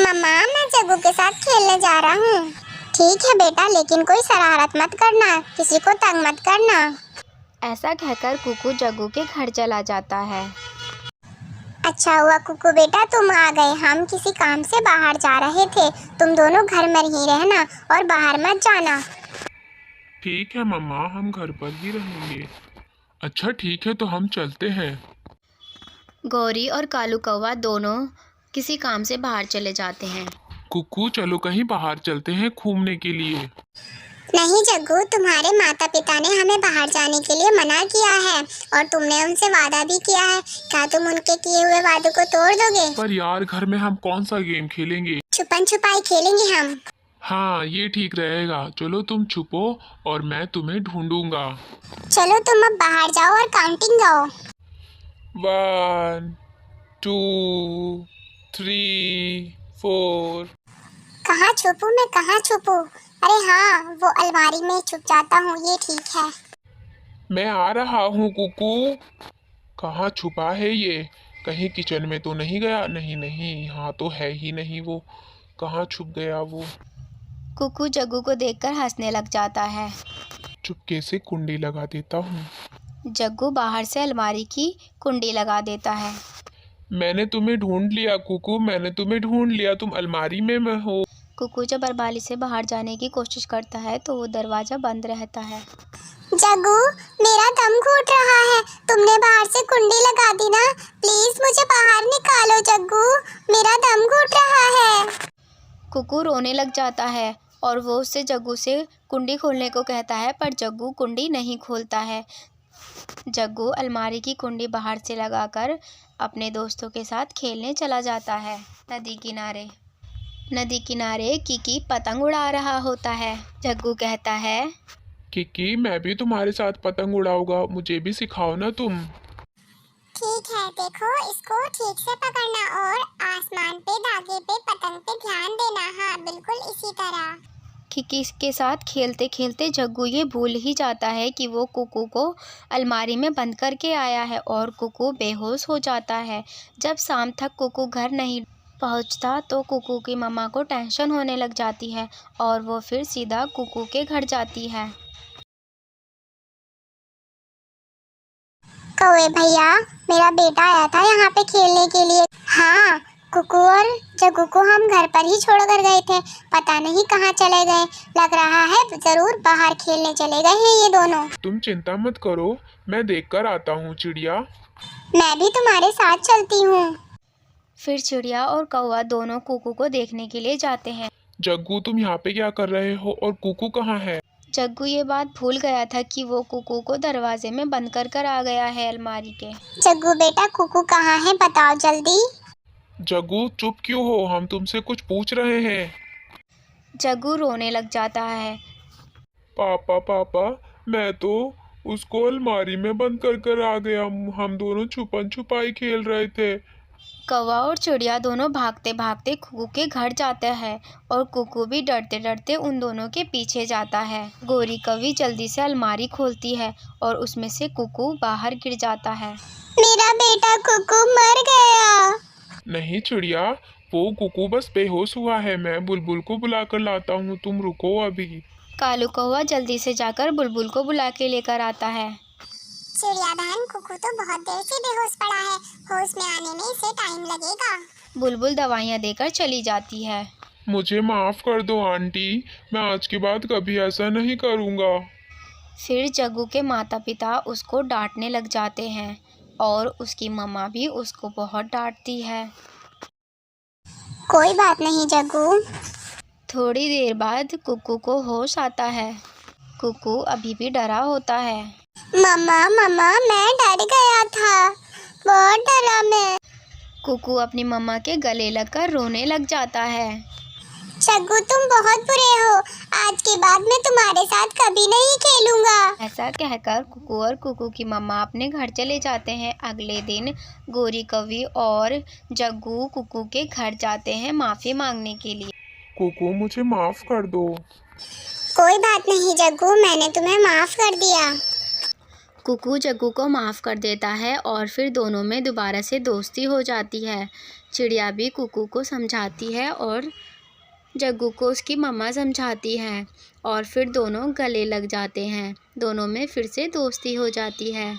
मम्मा, मैं जग्गू के साथ खेलने जा रहा हूँ। ठीक है बेटा, लेकिन कोई शरारत मत करना, किसी को तंग मत करना। ऐसा कहकर कुकू जग्गू के घर चला जाता है। अच्छा हुआ कुकू बेटा तुम आ गए, हम किसी काम से बाहर जा रहे थे। तुम दोनों घर में ही रहना और बाहर मत जाना। ठीक है मम्मा, हम घर पर ही रहेंगे। अच्छा ठीक है, तो हम चलते हैं। गौरी और कालू कौवा दोनों किसी काम से बाहर चले जाते हैं। कुकू चलो कहीं बाहर चलते हैं घूमने के लिए। नहीं जग्गू, तुम्हारे माता पिता ने हमें बाहर जाने के लिए मना किया है और तुमने उनसे वादा भी किया है। क्या तुम उनके किए हुए वादे को तोड़ दोगे? पर यार घर में हम कौन सा गेम खेलेंगे? छुपन छुपाई खेलेंगे हम। हाँ ये ठीक रहेगा। चलो तुम छुपो और मैं तुम्हें ढूंढूंगा। चलो तुम अब बाहर जाओ और काउंटिंग गाओ। 1 2 3 4। कहाँ छुपूं मैं, कहाँ छुपूं? अरे हाँ, वो अलमारी में छुप जाता हूँ, ये ठीक है। मैं आ रहा हूँ कुकू। कहाँ छुपा है ये? कहीं किचन में तो नहीं गया? नहीं नहीं, यहाँ तो है ही नहीं वो। कहाँ छुप गया वो? कुकू जग्गू को देखकर हंसने लग जाता है। चुपके से कुंडी लगा देता हूँ। जग्गू बाहर से अलमारी की कुंडी लगा देता है। मैंने तुम्हें ढूंढ लिया कुकू, मैंने तुम्हें ढूंढ लिया, तुम अलमारी में हो। कुकू जब अलमारी से बाहर जाने की कोशिश करता है तो वो दरवाज़ा बंद रहता है। जग्गू, मेरा दम घुट रहा है, तुमने बाहर से कुंडी लगा दी ना? प्लीज मुझे बाहर निकालो जग्गू, मेरा दम घुट रहा है। कुकू रोने लग जाता है और वो उससे जग्गू से कुंडी खोलने को कहता है, पर जग्गू कुंडी नहीं खोलता है। जग्गू अलमारी की कुंडी बाहर से लगाकर अपने दोस्तों के साथ खेलने चला जाता है। नदी किनारे किकी पतंग उड़ा रहा होता है। जग्गू कहता है, किकी मैं भी तुम्हारे साथ पतंग उड़ाऊंगा, मुझे भी सिखाओ ना तुम। ठीक है, देखो इसको ठीक से पकड़ना और आसमान पे धागे पे पतंग पे ध्यान देना। हाँ बिल्कुल इसी तरह। किकी के साथ खेलते खेलते जग्गू ये भूल ही जाता है कि वो कुकू को अलमारी में बंद करके आया है और कुकू बेहोश हो जाता है। जब शाम तक कुकू घर नहीं पहुंचता तो कुकू की मम्मा को टेंशन होने लग जाती है और वो फिर सीधा कुकू के घर जाती है। कौवे भैया, मेरा बेटा आया था यहाँ पे खेलने के लिए। हाँ, कुकू और जग्गू को हम घर पर ही छोड़कर गए थे, पता नहीं कहाँ चले गए। लग रहा है जरूर बाहर खेलने चले गए हैं ये दोनों। तुम चिंता मत करो, मैं देख कर आता हूँ चिड़िया। मैं भी तुम्हारे साथ चलती हूँ। फिर चिड़िया और कौवा दोनों कुकू को देखने के लिए जाते हैं। जग्गू तुम यहाँ पे क्या कर रहे हो और कुकू कहाँ है? जग्गू ये बात भूल गया था कि वो कुकू को दरवाजे में बंद कर आ गया है अलमारी के। जग्गू बेटा, कुकू कहाँ है बताओ जल्दी। जग्गू चुप क्यों हो, हम तुमसे कुछ पूछ रहे हैं। जग्गू रोने लग जाता है। पापा पापा, मैं तो उसको अलमारी में बंद कर आ गया, हम दोनों छुपन छुपाई खेल रहे थे। कौवा और चिड़िया दोनों भागते भागते कुकू के घर जाते हैं और कुकू भी डरते डरते उन दोनों के पीछे जाता है। गोरी कौवी जल्दी से अलमारी खोलती है और उसमें से कुकू बाहर गिर जाता है। मेरा बेटा कुकू मर गया। नहीं चिड़िया, वो कुकू बस बेहोश हुआ है, मैं बुलबुल को बुला कर लाता हूँ, तुम रुको अभी। कालू कौवा जल्दी से जाकर बुलबुल को बुला के लेकर आता है। चिड़िया बहन, कुकू तो बहुत देर से बेहोश पड़ा है, होश में आने में इसे टाइम लगेगा। बुलबुल दवाइयाँ देकर चली जाती है। मुझे माफ कर दो आंटी, मैं आज के बाद कभी ऐसा नहीं करूँगा। फिर जग्गू के माता पिता उसको डांटने लग जाते हैं और उसकी मम्मा भी उसको बहुत डांटती है। कोई बात नहीं जग्गू। थोड़ी देर बाद कुकू को होश आता है। कुकू अभी भी डरा होता है। मम्मा मम्मा, मैं डर गया था, बहुत डरा मैं। कुकू अपनी मम्मा के गले लगकर रोने लग जाता है। जग्गू तुम बहुत बुरे हो, आज के बाद मैं तुम्हारे साथ कभी नहीं खेलूंगा। ऐसा कहकर कुकू और कुकू की मम्मा अपने घर चले जाते हैं। अगले दिन गोरी कौवी और जग्गू कुकू के घर जाते हैं माफ़ी मांगने के लिए। कुकू मुझे माफ कर दो। कोई बात नहीं जग्गू, मैंने तुम्हें माफ कर दिया। कुकू जग्गू को माफ़ कर देता है और फिर दोनों में दोबारा से दोस्ती हो जाती है। चिड़िया भी कुकू को समझाती है और जग्गू को उसकी मम्मा समझाती है और फिर दोनों गले लग जाते हैं। दोनों में फिर से दोस्ती हो जाती है।